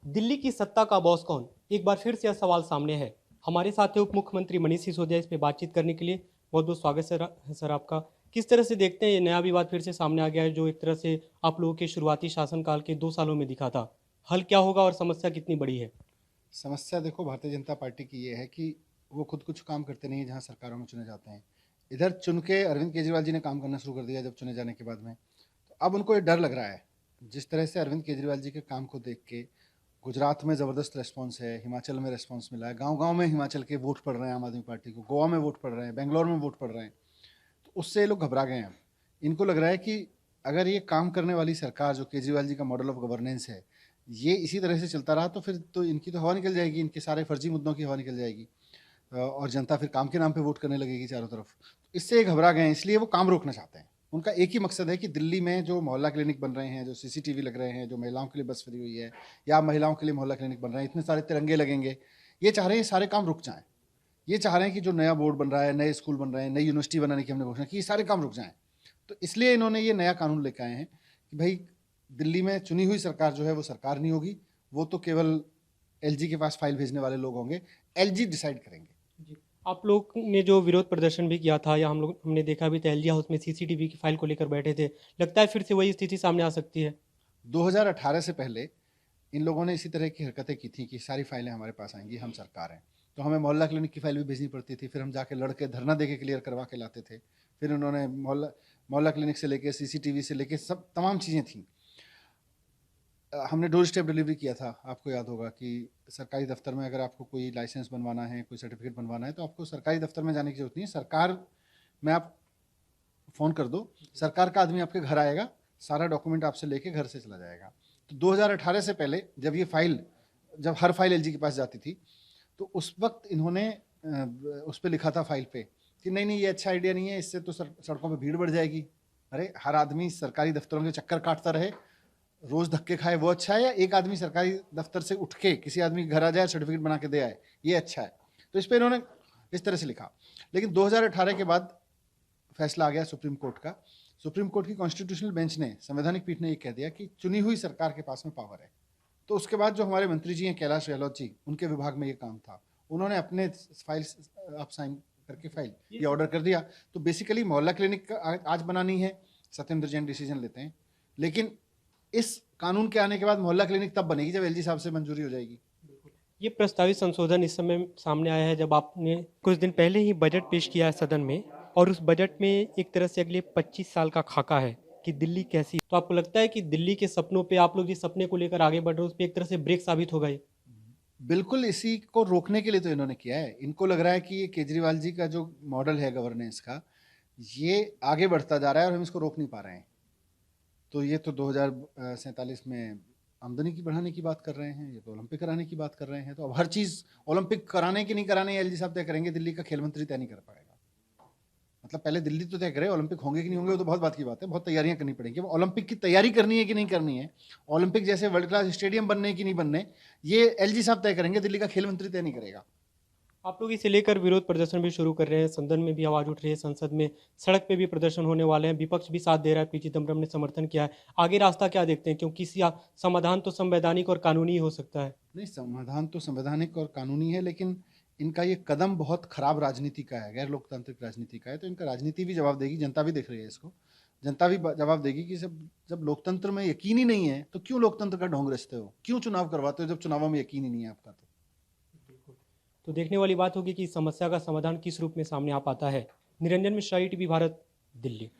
दिल्ली की सत्ता का बॉस कौन? एक बार फिर से यह सवाल सामने है। हमारे साथ है उप मुख्यमंत्री मनीष सिसोदिया। इस पे बातचीत करने के लिए बहुत बहुत स्वागत सर आपका। किस तरह से देखते हैं ये नया विवाद फिर से सामने आ गया है, जो एक तरह से आप लोगों के शुरुआती शासनकाल के 2 सालों में दिखा था? हल क्या होगा और समस्या कितनी बड़ी है? समस्या देखो भारतीय जनता पार्टी की ये है कि वो खुद कुछ काम करते नहीं है जहाँ सरकारों में चुने जाते हैं। इधर चुन के अरविंद केजरीवाल जी ने काम करना शुरू कर दिया जब चुने जाने के बाद में। तो अब उनको ये डर लग रहा है, जिस तरह से अरविंद केजरीवाल जी के काम को देख के गुजरात में ज़बरदस्त रिस्पॉन्स है, हिमाचल में रिस्पॉन्स मिला है, गांव-गांव में हिमाचल के वोट पड़ रहे हैं आम आदमी पार्टी को, गोवा में वोट पड़ रहे हैं, बेंगलोर में वोट पड़ रहे हैं। तो उससे ये लोग घबरा गए हैं। अब इनको लग रहा है कि अगर ये काम करने वाली सरकार जो केजरीवाल जी का मॉडल ऑफ गवर्नेंस है, ये इसी तरह से चलता रहा तो फिर तो इनकी तो हवा निकल जाएगी, इनके सारे फर्जी मुद्दों की हवा निकल जाएगी और जनता फिर काम के नाम पे वोट करने लगेगी चारों तरफ। तो इससे ये घबरा गए हैं, इसलिए वो काम रोकना चाहते हैं। उनका एक ही मकसद है कि दिल्ली में जो मोहल्ला क्लिनिक बन रहे हैं, जो सीसीटीवी लग रहे हैं, जो महिलाओं के लिए बस फ्री हुई है या महिलाओं के लिए मोहल्ला क्लिनिक बन रहे हैं, इतने सारे तिरंगे लगेंगे, ये चाह रहे हैं ये सारे काम रुक जाएं। ये चाह रहे हैं कि जो नया बोर्ड बन रहा है, नए स्कूल बन रहे हैं, नई यूनिवर्सिटी बनाने की हमने घोषणा की, ये सारे काम रुक जाएं। तो इसलिए इन्होंने ये नया कानून लेकर आए हैं कि भाई दिल्ली में चुनी हुई सरकार जो है वो सरकार नहीं होगी, वो तो केवल एलजी के पास फाइल भेजने वाले लोग होंगे, एलजी डिसाइड करेंगे। जी। आप लोग ने जो विरोध प्रदर्शन भी किया था, या हमने देखा भी था, एलजी हाउस में सीसीटीवी की फाइल को लेकर बैठे थे। लगता है फिर से वही स्थिति सामने आ सकती है? 2018 से पहले इन लोगों ने इसी तरह की हरकतें की थी कि सारी फाइलें हमारे पास आएंगी, हम सरकार हैं। तो हमें मोहल्ला क्लिनिक की फाइल भी भेजनी पड़ती थी, फिर हम जाके लड़के धरना दे के क्लियर करवा के लाते थे। फिर उन्होंने मोहल्ला मोहल्ला क्लिनिक से लेके सीसीटीवी से लेके सब तमाम चीज़ें थी। हमने डोर स्टेप डिलीवरी किया था, आपको याद होगा कि सरकारी दफ्तर में अगर आपको कोई लाइसेंस बनवाना है, कोई सर्टिफिकेट बनवाना है, तो आपको सरकारी दफ्तर में जाने की जरूरत नहीं है। सरकार में आप फ़ोन कर दो, सरकार का आदमी आपके घर आएगा, सारा डॉक्यूमेंट आपसे लेके घर से चला जाएगा। तो 2018 से पहले जब हर फाइल एलजी के पास जाती थी, तो उस वक्त इन्होंने उस पर लिखा था फाइल पे कि नहीं नहीं ये अच्छा आइडिया नहीं है, इससे तो सड़कों पे भीड़ बढ़ जाएगी। अरे हर आदमी सरकारी दफ्तरों के चक्कर काटता रहे, रोज धक्के खाए, वो अच्छा है, या एक आदमी सरकारी दफ्तर से उठ के किसी आदमी के घर आ जाए, सर्टिफिकेट बना के दे आए, ये अच्छा है? तो इस पर इन्होंने इस तरह से लिखा। लेकिन 2018 के बाद फैसला आ गया सुप्रीम कोर्ट का। सुप्रीम कोर्ट की कॉन्स्टिट्यूशनल बेंच ने, संवैधानिक पीठ ने ये कह दिया कि चुनी हुई सरकार के पास में पावर है। तो उसके बाद जो हमारे मंत्री जी हैं कैलाश गहलोत जी, उनके विभाग में ये काम था, उन्होंने अपने फाइल आप साइन करके फाइल ये ऑर्डर कर दिया। तो बेसिकली मोहल्ला क्लिनिक आज बनानी है, सत्येंद्र जैन डिसीजन लेते हैं, लेकिन इस कानून के आने के बाद मोहल्ला क्लिनिक तब बनेगी जब एलजी साहब से मंजूरी हो जाएगी। ये प्रस्तावित संशोधन इस समय सामने आया है जब आपने कुछ दिन पहले ही बजट पेश किया है सदन में, और उस बजट में एक तरह से अगले 25 साल का खाका है कि दिल्ली कैसी। तो आपको लगता है कि दिल्ली के सपनों पे, आप लोग जिस सपने को लेकर आगे बढ़ रहे हो, उस पर एक तरह से ब्रेक साबित हो गए? बिल्कुल, इसी को रोकने के लिए तो इन्होंने किया है। इनको लग रहा है कि ये केजरीवाल जी का जो मॉडल है गवर्नेंस का, ये आगे बढ़ता जा रहा है और हम इसको रोक नहीं पा रहे हैं। तो ये तो 2047 में आमदनी की बढ़ाने की बात कर रहे हैं, ये तो ओलंपिक कराने की बात कर रहे हैं। तो अब हर चीज़ ओलंपिक कराने की नहीं कराने एलजी साहब तय करेंगे, दिल्ली का खेल मंत्री तय नहीं कर पाएगा। मतलब पहले दिल्ली तो तय करे, ओलंपिक होंगे कि नहीं होंगे वो तो बहुत बात की बात है, बहुत तैयारियां करनी पड़ेंगी। वो ओलंपिक की तैयारी करनी है कि नहीं करनी है, ओलंपिक जैसे वर्ल्ड क्लास स्टेडियम बनने की नहीं बनने, ये एलजी साहब तय करेंगे, दिल्ली का खेल मंत्री तय नहीं करेगा। आप लोग इसे लेकर विरोध प्रदर्शन भी शुरू कर रहे हैं, सदन में भी आवाज उठ रही है, संसद में, सड़क पे भी प्रदर्शन होने वाले हैं, विपक्ष भी साथ दे रहा है, पी चिदम्बरम ने समर्थन किया है। आगे रास्ता क्या देखते हैं, क्योंकि समाधान तो संवैधानिक और कानूनी ही हो सकता है? नहीं, समाधान तो संवैधानिक और कानूनी है, लेकिन इनका ये कदम बहुत खराब राजनीति का है, गैर लोकतांत्रिक राजनीति का है। तो इनका राजनीति भी जवाब देगी, जनता भी देख रही है इसको। जनता भी जवाब देगी कि जब लोकतंत्र में यकीन ही नहीं है तो क्यों लोकतंत्र का ढोंग रचते हो, क्यों चुनाव करवाते हो जब चुनावों में यकीन ही नहीं है आपका। बिल्कुल। तो देखने वाली बात होगी कि इस समस्या का समाधान किस रूप में सामने आ पाता है। निरंजन मिश्रा, ईटीवी भारत, दिल्ली।